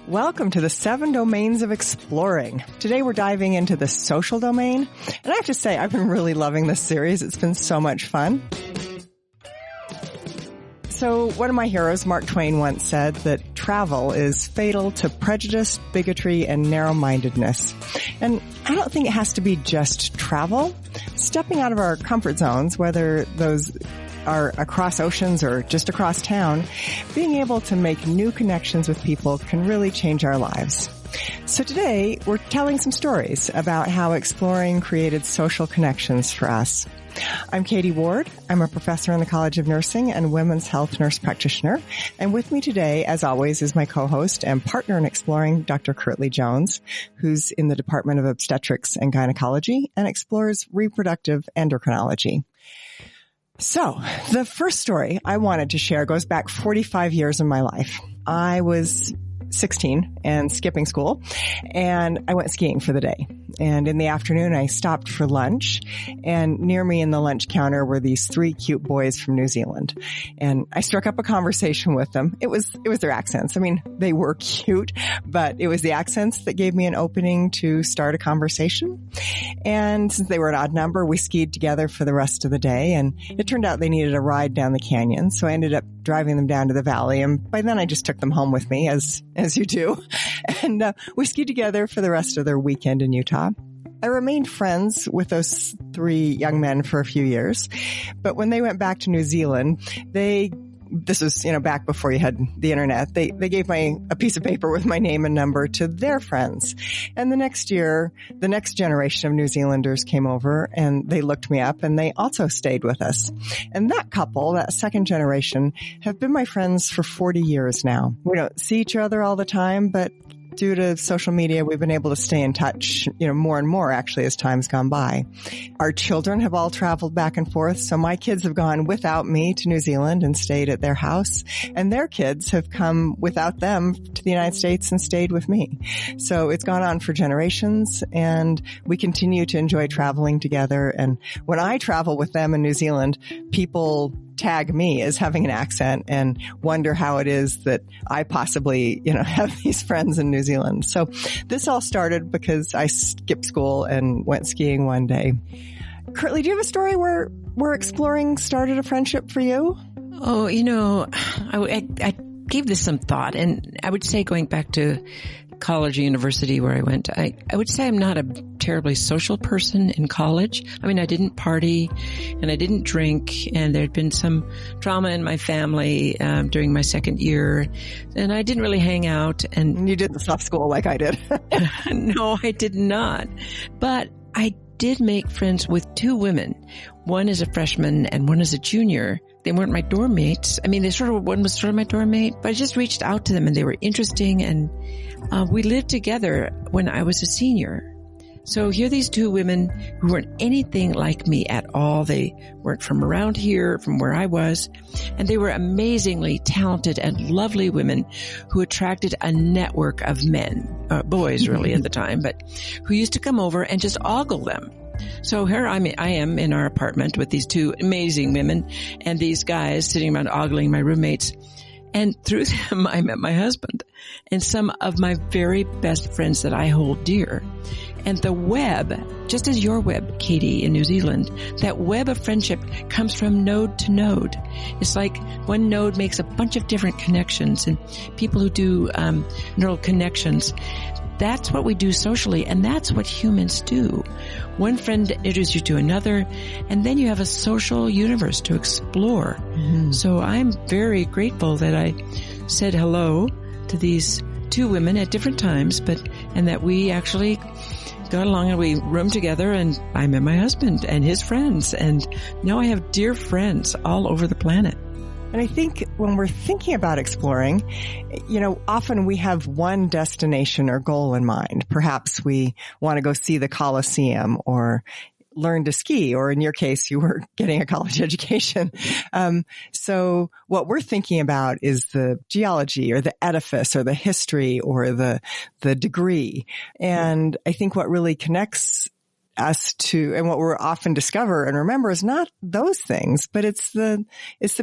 Welcome to the 7 domains of exploring. Today we're diving into the social domain. And I have to say, I've been really loving this series. It's been so much fun. So one of my heroes, Mark Twain, once said that travel is fatal to prejudice, bigotry, and narrow-mindedness. And I don't think it has to be just travel. Stepping out of our comfort zones, whether those are across oceans or just across town, being able to make new connections with people can really change our lives. So today, we're telling some stories about how exploring created social connections for us. I'm Katie Ward. I'm a professor in the College of Nursing and women's health nurse practitioner. And with me today, as always, is my co-host and partner in exploring, Dr. Kirtley Jones, who's in the Department of Obstetrics and Gynecology and explores reproductive endocrinology. So, the first story I wanted to share goes back 45 years in my life. I was 16 and skipping school, and I went skiing for the day. And in the afternoon, I stopped for lunch, and near me in the lunch counter were these 3 cute boys from New Zealand. And I struck up a conversation with them. It was their accents. I mean, they were cute, but it was the accents that gave me an opening to start a conversation. And since they were an odd number, we skied together for the rest of the day, and it turned out they needed a ride down the canyon, so I ended up driving them down to the valley, and by then I just took them home with me, as you do. And we skied together for the rest of their weekend in Utah. I remained friends with those 3 young men for a few years, but when they went back to New Zealand, this was, back before you had the internet, they gave a piece of paper with my name and number to their friends. And the next year, the next generation of New Zealanders came over and they looked me up and they also stayed with us. And that couple, that second generation, have been my friends for 40 years now. We don't see each other all the time, but due to social media, we've been able to stay in touch, more and more actually as time's gone by. Our children have all traveled back and forth. So my kids have gone without me to New Zealand and stayed at their house, and their kids have come without them to the United States and stayed with me. So it's gone on for generations, and we continue to enjoy traveling together. And when I travel with them in New Zealand, people tag me as having an accent and wonder how it is that I possibly, have these friends in New Zealand. So this all started because I skipped school and went skiing one day. Kirtley, do you have a story where exploring started a friendship for you? Oh, I gave this some thought, and I would say going back to college or university where I went, I would say I'm not a terribly social person in college. I mean, I didn't party and I didn't drink, and there'd been some trauma in my family during my second year, and I didn't really hang out. And you didn't stop school like I did. No, I did not. But I did make friends with 2 women. One is a freshman and one is a junior. They weren't my dorm mates. I mean, one was sort of my dorm mate, but I just reached out to them and they were interesting, and we lived together when I was a senior. So here are these 2 women who weren't anything like me at all. They weren't from around here, from where I was, and they were amazingly talented and lovely women who attracted a network of men, boys really at the time, but who used to come over and just ogle them. So here I am in our apartment with these 2 amazing women and these guys sitting around ogling my roommates. And through them, I met my husband and some of my very best friends that I hold dear. And the web, just as your web, Katie, in New Zealand, that web of friendship comes from node to node. It's like one node makes a bunch of different connections, and people who do neural connections, that's what we do socially, and that's what humans do. One friend introduces you to another, and then you have a social universe to explore. Mm-hmm. So I'm very grateful that I said hello to these 2 women at different times, and that we actually got along and we roomed together, and I met my husband and his friends, and now I have dear friends all over the planet. And I think when we're thinking about exploring, often we have one destination or goal in mind. Perhaps we want to go see the Colosseum or learn to ski, or in your case, you were getting a college education. So what we're thinking about is the geology or the edifice or the history or the degree. And I think what really connects us to, and what we're often discover and remember is not those things, but it's the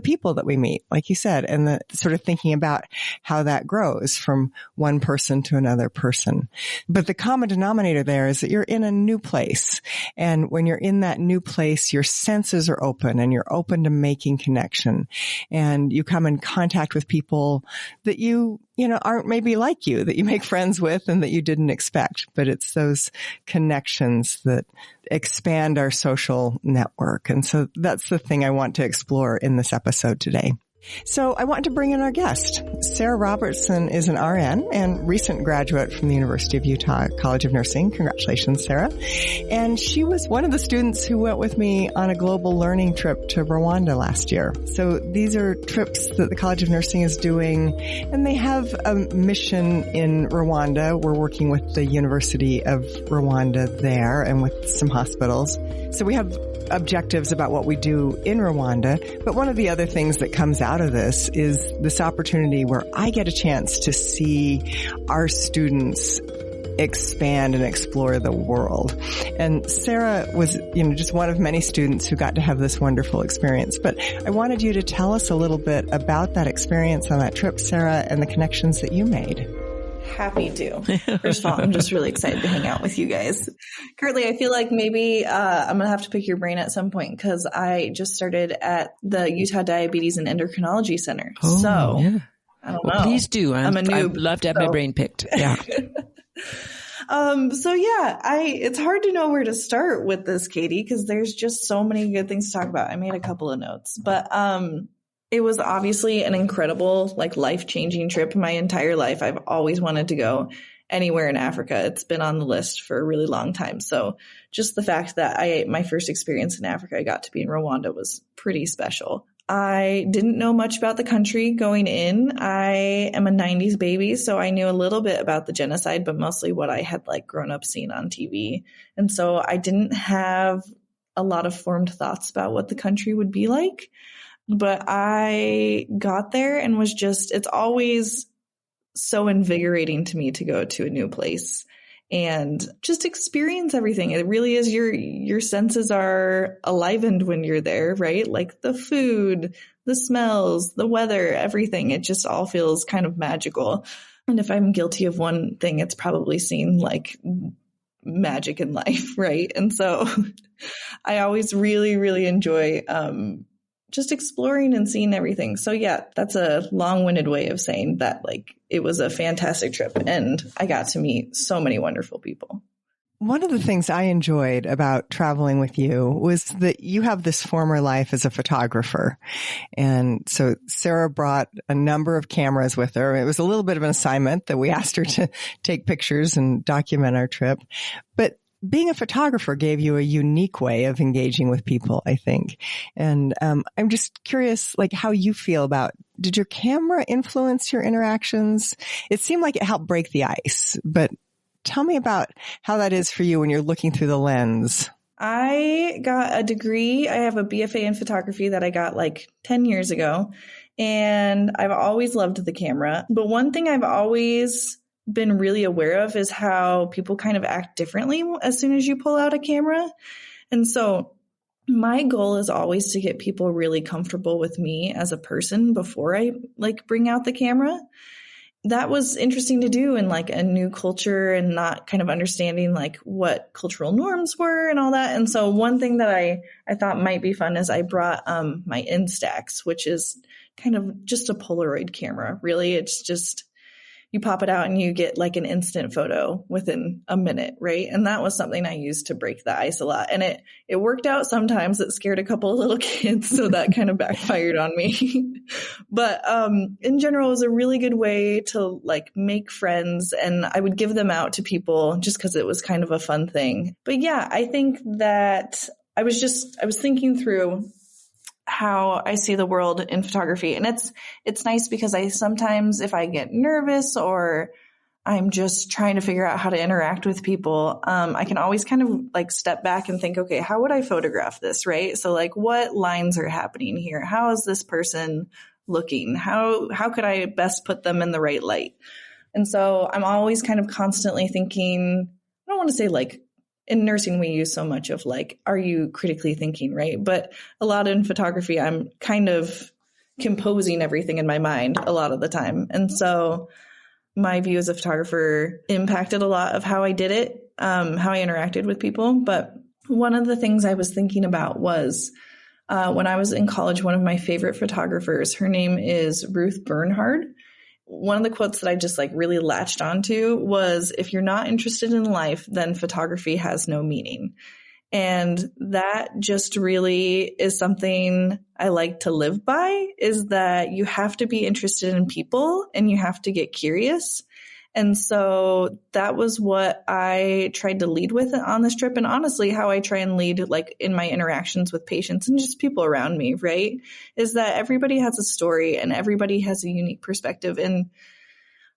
people that we meet, like you said, and the sort of thinking about how that grows from one person to another person. But the common denominator there is that you're in a new place. And when you're in that new place, your senses are open and you're open to making connection. And you come in contact with people that you aren't maybe like you, that you make friends with and that you didn't expect. But it's those connections that expand our social network. And so that's the thing I want to explore in this episode today. So I want to bring in our guest. Sarah Robertson is an RN and recent graduate from the University of Utah College of Nursing. Congratulations, Sarah. And she was one of the students who went with me on a global learning trip to Rwanda last year. So these are trips that the College of Nursing is doing, and they have a mission in Rwanda. We're working with the University of Rwanda there and with some hospitals. So we have objectives about what we do in Rwanda. But one of the other things that comes out of this is this opportunity where I get a chance to see our students expand and explore the world. And Sarah was, just one of many students who got to have this wonderful experience. But I wanted you to tell us a little bit about that experience on that trip, Sarah, and the connections that you made. Happy to. First of all, I'm just really excited to hang out with you guys. Currently, I feel like maybe I'm going to have to pick your brain at some point because I just started at the Utah Diabetes and Endocrinology Center. Oh, so yeah. I don't know. Please do. I'm a noob. I'd love to have my brain picked. Yeah. So yeah, it's hard to know where to start with this, Katie, because there's just so many good things to talk about. I made a couple of notes, but it was obviously an incredible, life-changing trip. My entire life, I've always wanted to go anywhere in Africa. It's been on the list for a really long time. So just the fact that my first experience in Africa, I got to be in Rwanda, was pretty special. I didn't know much about the country going in. I am a 90s baby, so I knew a little bit about the genocide, but mostly what I had grown up seeing on TV. And so I didn't have a lot of formed thoughts about what the country would be like. But I got there and was it's always so invigorating to me to go to a new place and just experience everything. It really is, your senses are enlivened when you're there, right? Like the food, the smells, the weather, everything. It just all feels kind of magical. And if I'm guilty of one thing, it's probably seeing magic in life, right? And so I always really, really enjoy just exploring and seeing everything. So yeah, that's a long-winded way of saying that it was a fantastic trip and I got to meet so many wonderful people. One of the things I enjoyed about traveling with you was that you have this former life as a photographer. And so Sarah brought a number of cameras with her. It was a little bit of an assignment that we asked her to take pictures and document our trip. But being a photographer gave you a unique way of engaging with people, I think. And I'm just curious, how you feel about, did your camera influence your interactions? It seemed like it helped break the ice, but tell me about how that is for you when you're looking through the lens. I got a degree. I have a BFA in photography that I got 10 years ago, and I've always loved the camera. But one thing I've always been really aware of is how people kind of act differently as soon as you pull out a camera. And so my goal is always to get people really comfortable with me as a person before I bring out the camera. That was interesting to do in a new culture and not kind of understanding what cultural norms were and all that. And so one thing that I thought might be fun is I brought my Instax, which is kind of just a Polaroid camera. Really, it's just you pop it out and you get an instant photo within a minute, right? And that was something I used to break the ice a lot. And it worked out sometimes. It scared a couple of little kids, so that kind of backfired on me. But in general, it was a really good way to make friends, and I would give them out to people just because it was kind of a fun thing. But yeah, I think that I was thinking through how I see the world in photography. And it's nice because I sometimes, if I get nervous or I'm just trying to figure out how to interact with people, I can always kind of step back and think, okay, how would I photograph this? Right. So what lines are happening here? How is this person looking? How could I best put them in the right light? And so I'm always kind of constantly thinking, I don't want to say in nursing, we use so much of like, are you critically thinking, right? But a lot in photography, I'm kind of composing everything in my mind a lot of the time. And so my view as a photographer impacted a lot of how I did it, how I interacted with people. But one of the things I was thinking about was when I was in college, one of my favorite photographers, her name is Ruth Bernhard. One of the quotes that I just like really latched onto was, if you're not interested in life, then photography has no meaning. And that just really is something I like to live by, is that you have to be interested in people and you have to get curious. And so that was what I tried to lead with on this trip. And honestly, how I try and lead like in my interactions with patients and just people around me, right? Is that everybody has a story and everybody has a unique perspective. And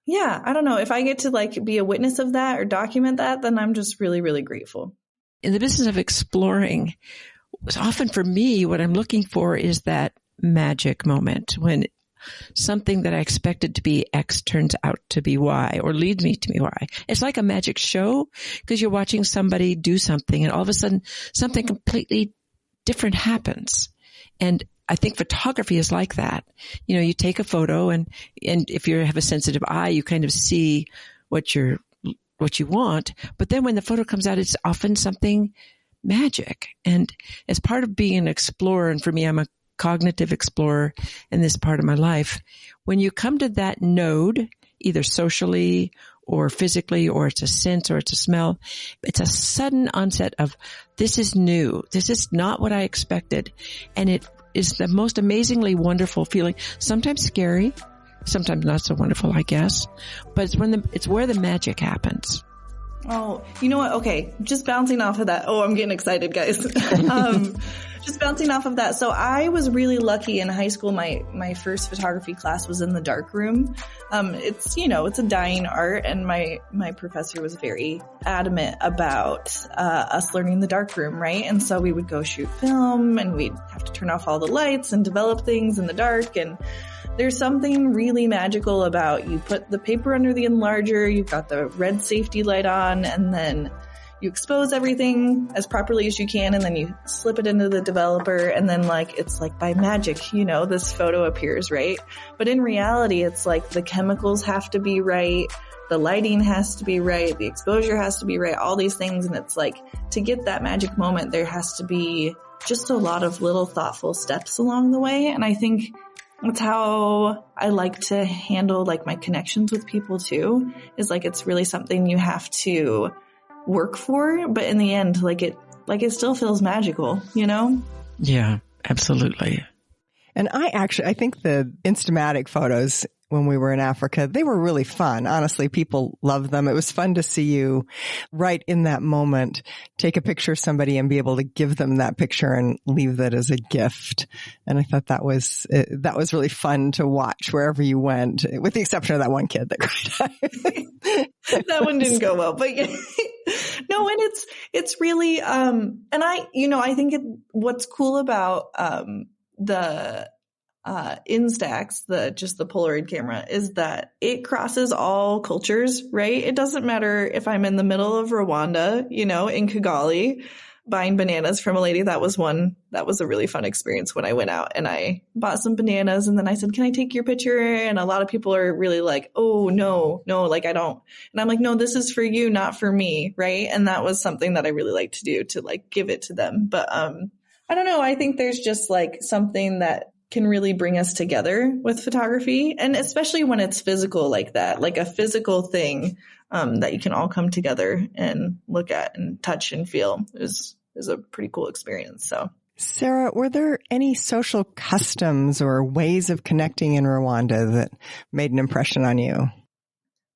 yeah, I don't know, if I get to like be a witness of that or document that, then I'm just really, really grateful. In the business of exploring, often for me, what I'm looking for is that magic moment when something that I expected to be X turns out to be Y, or leads me to be Y. It's like a magic show because you're watching somebody do something and all of a sudden something completely different happens. And I think photography is like that. You know, you take a photo and if you have a sensitive eye, you kind of see what you want. But then when the photo comes out, it's often something magic. And as part of being an explorer, and for me, I'm a cognitive explorer in this part of my life, when you come to that node, either socially or physically, or it's a sense or it's a smell, it's a sudden onset of, this is new. This is not what I expected. And it is the most amazingly wonderful feeling, sometimes scary, sometimes not so wonderful, I guess, but it's where the magic happens. Oh, you know what? Okay. Just bouncing off of that. Oh, I'm getting excited, guys. Just bouncing off of that. So I was really lucky in high school. My first photography class was in the dark room. It's a dying art, and my professor was very adamant about, us learning the dark room, right? And so we would go shoot film and we'd have to turn off all the lights and develop things in the dark. And there's something really magical about, you put the paper under the enlarger, you've got the red safety light on, and then you expose everything as properly as you can, and then you slip it into the developer, and then like, it's like by magic, this photo appears, right? But in reality, it's like the chemicals have to be right, the lighting has to be right, the exposure has to be right, all these things. And it's like, to get that magic moment, there has to be just a lot of little thoughtful steps along the way. And I think that's how I like to handle like my connections with people too, is like, it's really something you have to work for, but in the end, it still feels magical, Yeah, absolutely. And I think the Instamatic photos when we were in Africa, they were really fun. Honestly, people loved them. It was fun to see you right in that moment, take a picture of somebody and be able to give them that picture and leave that as a gift. And I thought that was really fun to watch wherever you went, with the exception of that one kid that cried. That one didn't go well, but yeah. No, and it's really, and I think what's cool about, the Instax, the Polaroid camera, is that it crosses all cultures, right? It doesn't matter if I'm in the middle of Rwanda, in Kigali, buying bananas from a lady. That was a really fun experience when I went out and I bought some bananas, and then I said, can I take your picture? And a lot of people are really like, oh, no, like I don't. And I'm like, no, this is for you, not for me. Right. And that was something that I really like to do, to like give it to them. But, I don't know. I think there's just like something that can really bring us together with photography, and especially when it's physical like that, like a physical thing, that you can all come together and look at and touch and feel is a pretty cool experience. So, Sarah, were there any social customs or ways of connecting in Rwanda that made an impression on you?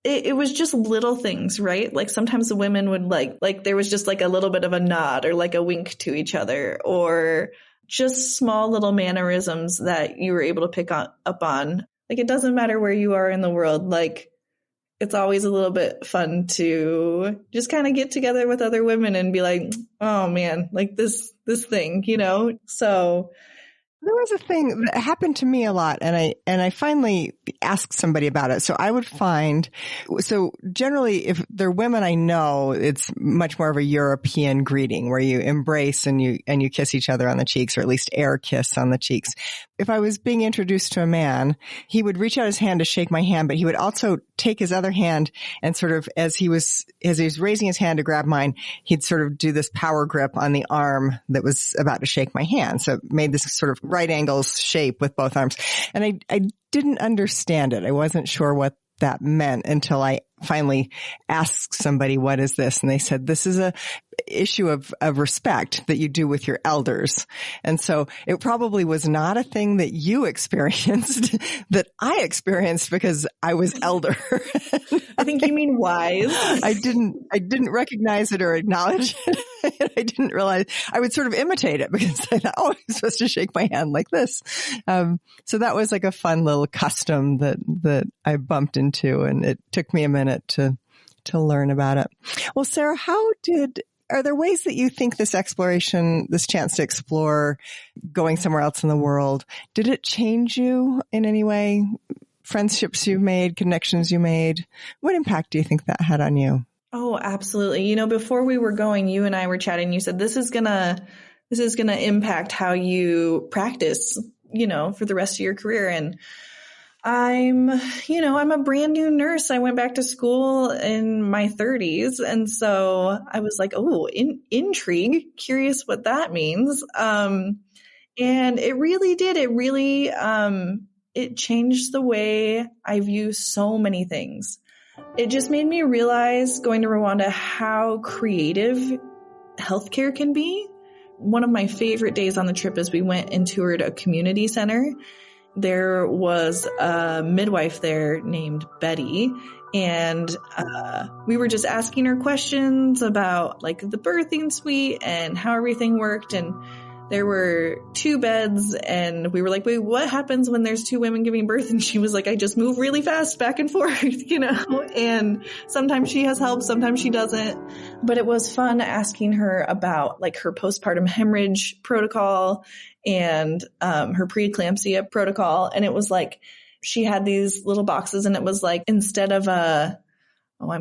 It was just little things, right? Like sometimes the women would like there was just like a little bit of a nod or like a wink to each other, or just small little mannerisms that you were able to pick up on. Like, it doesn't matter where you are in the world. Like, it's always a little bit fun to just kind of get together with other women and be like, oh man, like this thing, So There was a thing that happened to me a lot, and I finally asked somebody about it. So I would find, so generally if they're women I know, it's much more of a European greeting where you embrace and you kiss each other on the cheeks, or at least air kiss on the cheeks. If I was being introduced to a man, he would reach out his hand to shake my hand, but he would also take his other hand and sort of, as he was raising his hand to grab mine, he'd sort of do this power grip on the arm that was about to shake my hand. So it made this sort of right angles shape with both arms. And I didn't understand it. I wasn't sure what that meant until I finally asked somebody, what is this? And they said, this is a issue of respect that you do with your elders. And so it probably was not a thing that you experienced that I experienced because I was elder. I think you mean wise. I didn't recognize it or acknowledge it. I didn't realize I would sort of imitate it because I thought, oh, I'm supposed to shake my hand like this. So that was like a fun little custom that I bumped into, and it took me a minute to learn about it. Well, Sarah, are there ways that you think this exploration, this chance to explore going somewhere else in the world, did it change you in any way? Friendships you made, connections you made? What impact do you think that had on you? Oh, absolutely. You know, before we were going, you and I were chatting, you said, this is gonna impact how you practice, you know, for the rest of your career. And I'm a brand new nurse. I went back to school in my 30s. And so I was like, oh, intrigue, curious what that means. And it really did. It really, it changed the way I view so many things. It just made me realize, going to Rwanda, how creative healthcare can be. One of my favorite days on the trip is we went and toured a community center. There was a midwife there named Betty, and we were just asking her questions about like the birthing suite and how everything worked. And there were 2 beds, and we were like, wait, what happens when there's 2 women giving birth? And she was like, I just move really fast back and forth, you know, and sometimes she has help, sometimes she doesn't. But it was fun asking her about like her postpartum hemorrhage protocol and her preeclampsia protocol. And it was like, she had these little boxes, and it was like, instead of I'm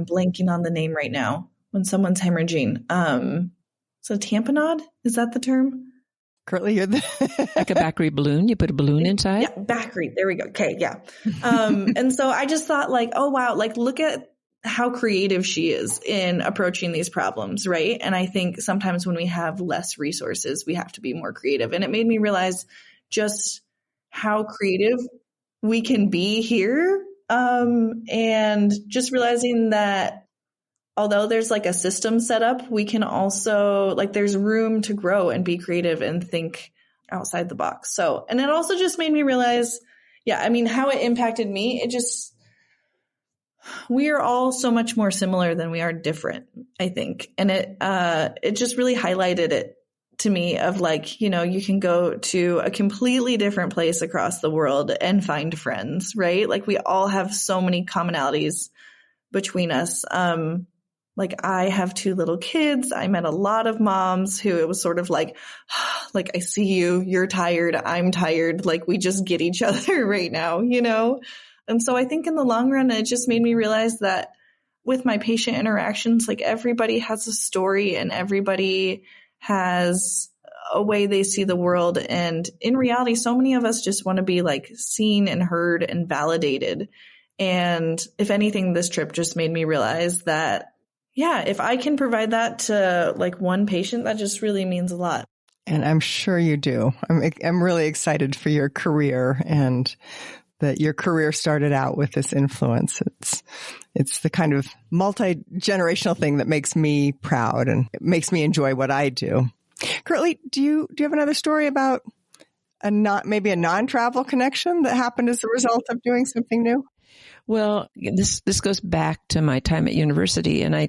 blanking on the name right now, when someone's hemorrhaging, so tamponade, is that the term? Currently, you're like a Bacri balloon. You put a balloon inside. Yeah, Bacri. There we go. Okay, yeah. And so I just thought like, oh wow, like look at how creative she is in approaching these problems, right? And I think sometimes when we have less resources, we have to be more creative. And it made me realize just how creative we can be here. And just realizing that although there's like a system set up, we can also, like, there's room to grow and be creative and think outside the box. So, and it also just made me realize, yeah, I mean, how it impacted me, we are all so much more similar than we are different, I think. And it just really highlighted it to me of like, you know, you can go to a completely different place across the world and find friends, right? Like we all have so many commonalities between us. Like I have 2 little kids. I met a lot of moms who it was sort of like I see you, you're tired, I'm tired. Like we just get each other right now, you know? And so I think in the long run, it just made me realize that with my patient interactions, like everybody has a story and everybody has a way they see the world. And in reality, so many of us just want to be like seen and heard and validated. And if anything, this trip just made me realize that, yeah, if I can provide that to like one patient, that just really means a lot. And I'm sure you do. I'm really excited for your career, and that your career started out with this influence. It's the kind of multi-generational thing that makes me proud and it makes me enjoy what I do. Currently, do you have another story about maybe a non-travel connection that happened as a result of doing something new? Well, this goes back to my time at university, and I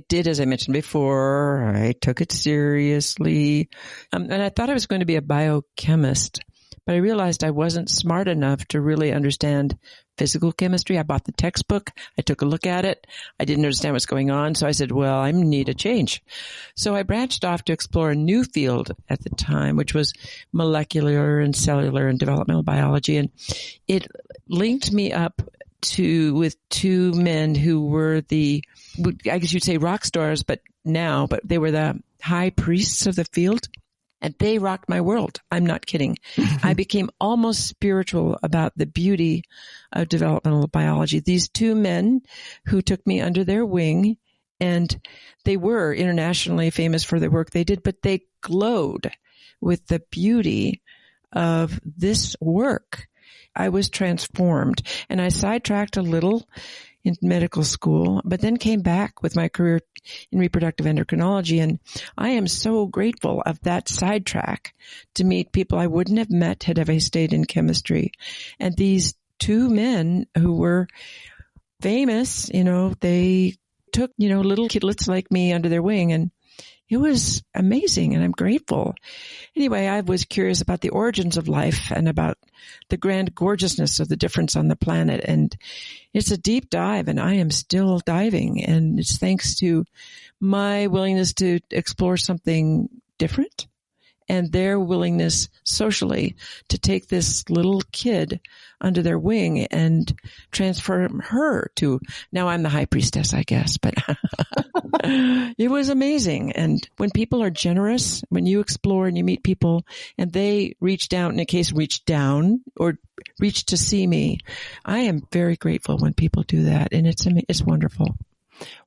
did, as I mentioned before, I took it seriously, and I thought I was going to be a biochemist, but I realized I wasn't smart enough to really understand physical chemistry. I bought the textbook. I took a look at it. I didn't understand what's going on. So I said, well, I need a change. So I branched off to explore a new field at the time, which was molecular and cellular and developmental biology. And it linked me up with two men who were I guess you'd say rock stars, but they were the high priests of the field. And they rocked my world. I'm not kidding. I became almost spiritual about the beauty of developmental biology. These two men who took me under their wing, and they were internationally famous for the work they did, but they glowed with the beauty of this work. I was transformed, and I sidetracked a little in medical school, but then came back with my career in reproductive endocrinology. And I am so grateful of that sidetrack to meet people I wouldn't have met had I stayed in chemistry. And these two men who were famous, they took, little kidlets like me under their wing, and it was amazing, and I'm grateful. Anyway, I was curious about the origins of life and about the grand gorgeousness of the difference on the planet. And it's a deep dive, and I am still diving. And it's thanks to my willingness to explore something different and their willingness socially to take this little kid under their wing and transform her to, now I'm the high priestess, I guess, but it was amazing. And when people are generous, when you explore and you meet people and they reach down or reach to see me, I am very grateful when people do that. And it's wonderful.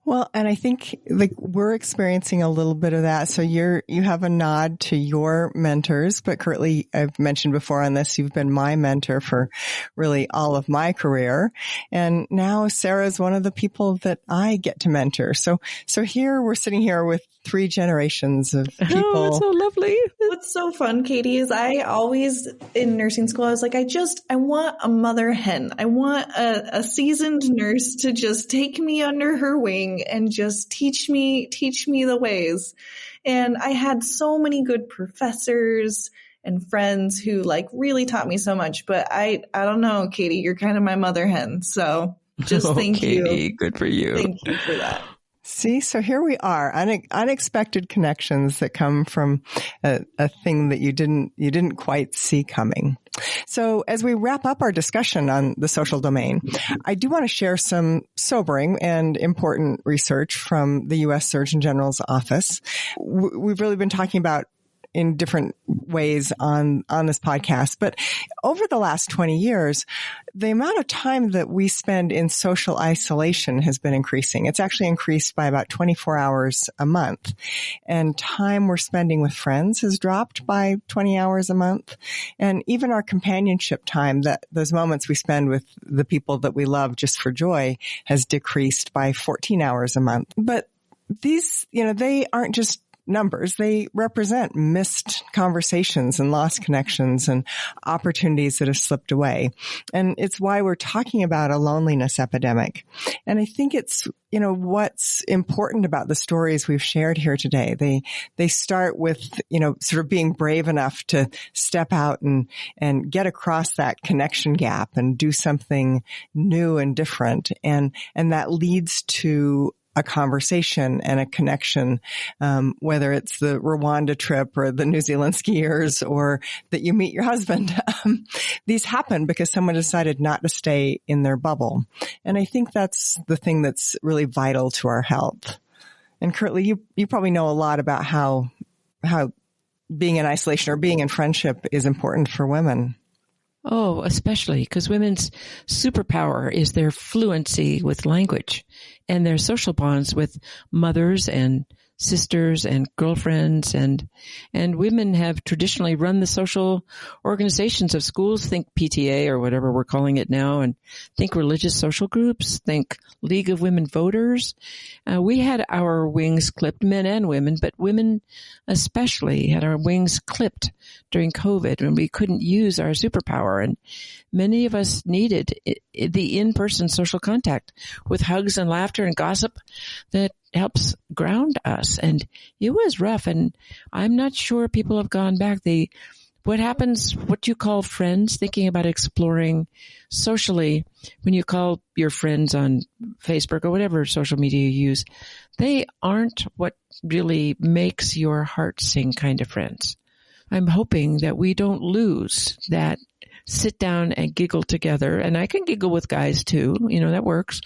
Well, and I think we're experiencing a little bit of that. So you have a nod to your mentors, but currently I've mentioned before on this, you've been my mentor for really all of my career. And now Sarah's one of the people that I get to mentor. So here we're sitting here with 3 generations of people. Oh, it's so lovely. What's so fun, Katie, is I always in nursing school, I was like, I want a mother hen. I want a seasoned nurse to just take me under her wing and just teach me the ways. And I had so many good professors and friends who really taught me so much, but I don't know, Katie, you're kind of my mother hen. So just thank Katie, you. Good for you. Thank you for that. See, so here we are, unexpected connections that come from a thing that you didn't quite see coming. So as we wrap up our discussion on the social domain, I do want to share some sobering and important research from the U.S. Surgeon General's office. We've really been talking about in different ways on this podcast. But over the last 20 years, the amount of time that we spend in social isolation has been increasing. It's actually increased by about 24 hours a month. And time we're spending with friends has dropped by 20 hours a month. And even our companionship time, those moments we spend with the people that we love just for joy, has decreased by 14 hours a month. But these, they aren't just numbers. They represent missed conversations and lost connections and opportunities that have slipped away. And it's why we're talking about a loneliness epidemic. And I think it's, what's important about the stories we've shared here today. They start with, sort of being brave enough to step out and get across that connection gap and do something new and different. And that leads to a conversation and a connection, whether it's the Rwanda trip or the New Zealand skiers or that you meet your husband. These happen because someone decided not to stay in their bubble. And I think that's the thing that's really vital to our health. And Curtly, you probably know a lot about how being in isolation or being in friendship is important for women. Oh, especially because women's superpower is their fluency with language and their social bonds with mothers and sisters and girlfriends, and women have traditionally run the social organizations of schools. Think PTA or whatever we're calling it now, and think religious social groups, think League of Women Voters. We had our wings clipped, men and women, but women especially had our wings clipped during COVID when we couldn't use our superpower, and many of us needed the in-person social contact with hugs and laughter and gossip that helps ground us. And it was rough, and I'm not sure people have gone back. what happens, what you call friends, thinking about exploring socially, when you call your friends on Facebook or whatever social media you use, they aren't what really makes your heart sing kind of friends. I'm hoping that we don't lose that sit down and giggle together. And I can giggle with guys too, that works.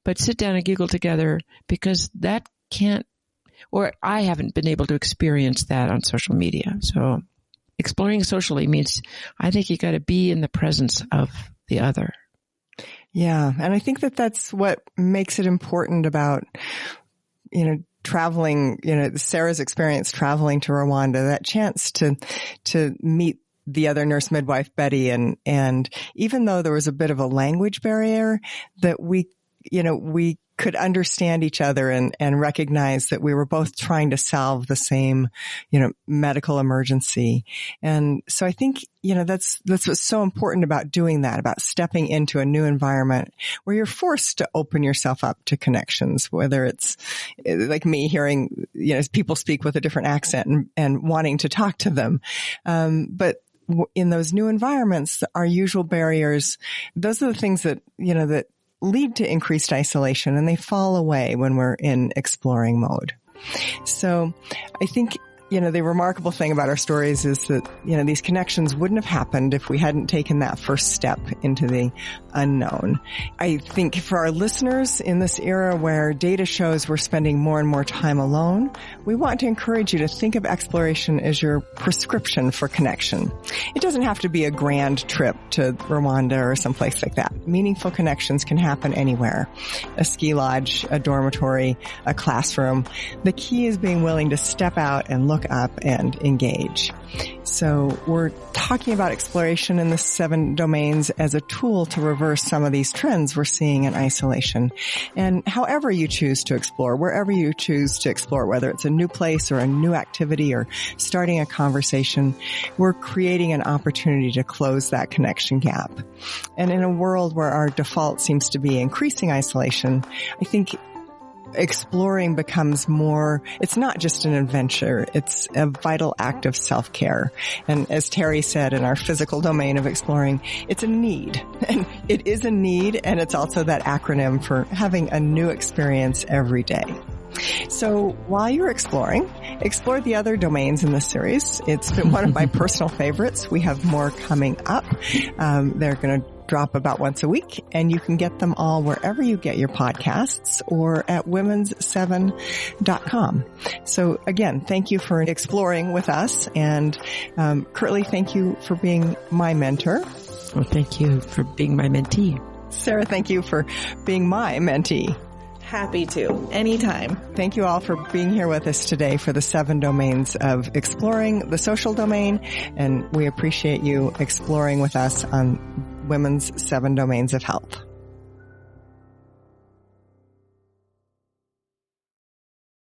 But sit down and giggle together, because that can't, or I haven't been able to experience that on social media. So exploring socially means I think you got to be in the presence of the other. Yeah. And I think that that's what makes it important about, traveling, Sarah's experience traveling to Rwanda, that chance to meet the other nurse midwife, Betty. And even though there was a bit of a language barrier, that we could understand each other and recognize that we were both trying to solve the same, medical emergency. And so I think, that's what's so important about doing that, about stepping into a new environment where you're forced to open yourself up to connections, whether it's like me hearing, people speak with a different accent and wanting to talk to them. But in those new environments, our usual barriers, those are the things that, that lead to increased isolation, and they fall away when we're in exploring mode. So I think, the remarkable thing about our stories is that, these connections wouldn't have happened if we hadn't taken that first step into the unknown. I think for our listeners in this era where data shows we're spending more and more time alone, we want to encourage you to think of exploration as your prescription for connection. It doesn't have to be a grand trip to Rwanda or someplace like that. Meaningful connections can happen anywhere. A ski lodge, a dormitory, a classroom. The key is being willing to step out and look up and engage. So we're talking about exploration in the 7 domains as a tool to reverse some of these trends we're seeing in isolation. And however you choose to explore, wherever you choose to explore, whether it's a new place or a new activity or starting a conversation, we're creating an opportunity to close that connection gap. And in a world where our default seems to be increasing isolation, I think exploring becomes more, it's not just an adventure, it's a vital act of self-care. And as Terry said, in our physical domain of exploring, it's a need. And it is a need, and it's also that acronym for having a new experience every day. So while you're exploring, explore the other domains in this series. It's been one of my personal favorites. We have more coming up. They're going to drop about once a week, and you can get them all wherever you get your podcasts or at womens7.com. So again, thank you for exploring with us. And Curtly, thank you for being my mentor. Well, thank you for being my mentee. Sarah, thank you for being my mentee. Happy to. Anytime. Thank you all for being here with us today for the 7 domains of exploring the social domain. And we appreciate you exploring with us on Women's 7 Domains of Health.